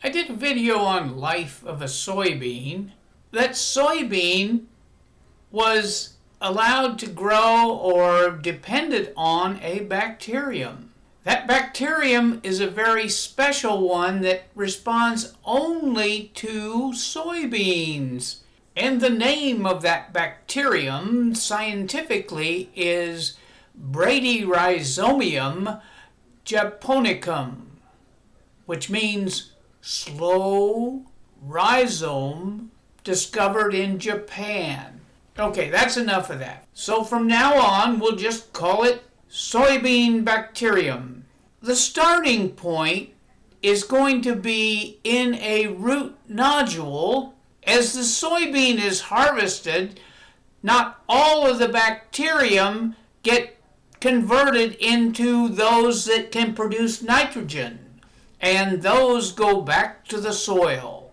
I did a video on life of a soybean. That soybean was allowed to grow or depended on a bacterium. That bacterium is a very special one that responds only to soybeans. And the name of that bacterium scientifically is Bradyrhizomium japonicum, which means slow rhizome discovered in Japan. Okay, that's enough of that. So from now on, we'll just call it soybean bacterium. The starting point is going to be in a root nodule. As the soybean is harvested, not all of the bacterium get converted into those that can produce nitrogen, and those go back to the soil.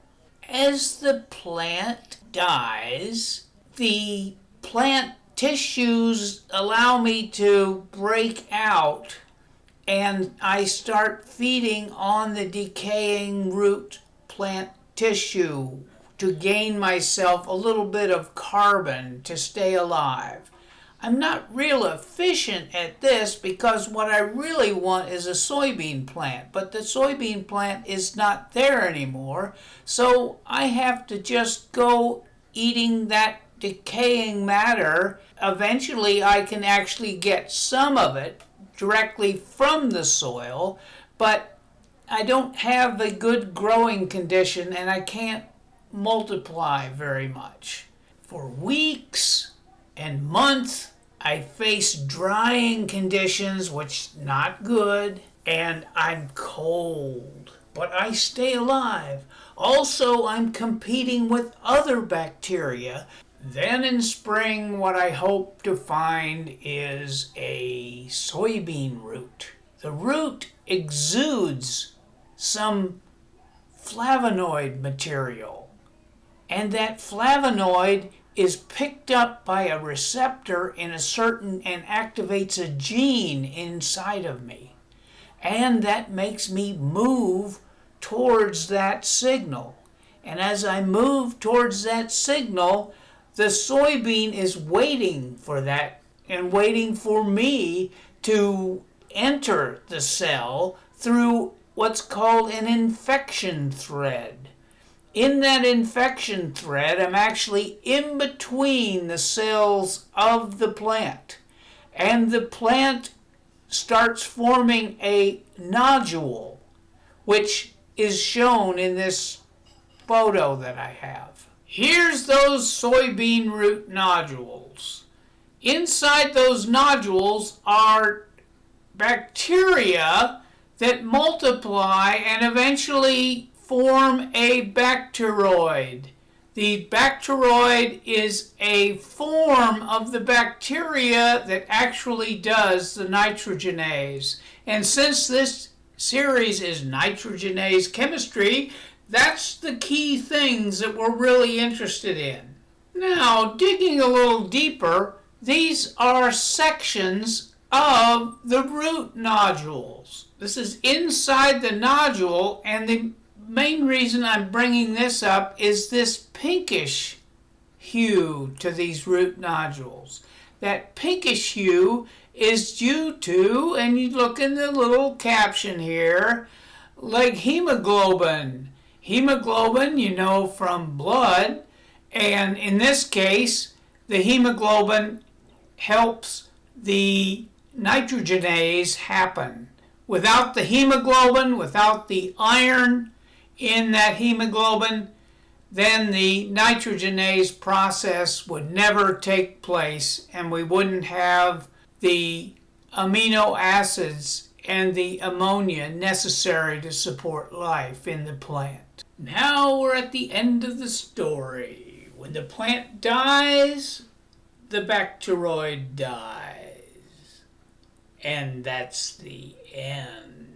As the plant dies, the plant tissues allow me to break out, and I start feeding on the decaying root plant tissue to gain myself a little bit of carbon to stay alive. I'm not real efficient at this because what I really want is a soybean plant, but the soybean plant is not there anymore, so I have to just go eating that decaying matter. Eventually I can actually get some of it directly from the soil, but I don't have a good growing condition and I can't multiply very much. For weeks and months I face drying conditions, which not good, and I'm cold, but I stay alive. Also, I'm competing with other bacteria. Then in spring, what I hope to find is a soybean root. The root exudes some flavonoid material, and that flavonoid is picked up by a receptor in a certain and activates a gene inside of me. And that makes me move towards that signal. And as I move towards that signal, the soybean is waiting for that and waiting for me to enter the cell through what's called an infection thread. In that infection thread, I'm actually in between the cells of the plant. And the plant starts forming a nodule, which is shown in this photo that I have. Here's those soybean root nodules. Inside those nodules are bacteria that multiply and eventually form a bateroid. The bateroid is a form of the bacteria that actually does the nitrogenase. And since this series is nitrogenase chemistry, that's the key things that we're really interested in. Now, digging a little deeper, these are sections of the root nodules. This is inside the nodule, and the main reason I'm bringing this up is this pinkish hue to these root nodules. That pinkish hue is due to, and you look in the little caption here, like hemoglobin. Hemoglobin, you know, from blood, and in this case, the hemoglobin helps the nitrogenase happen. Without the hemoglobin, without the iron in that hemoglobin, then the nitrogenase process would never take place and we wouldn't have the amino acids and the ammonia necessary to support life in the plant. Now we're at the end of the story. When the plant dies, the bacteroid dies. And that's the end.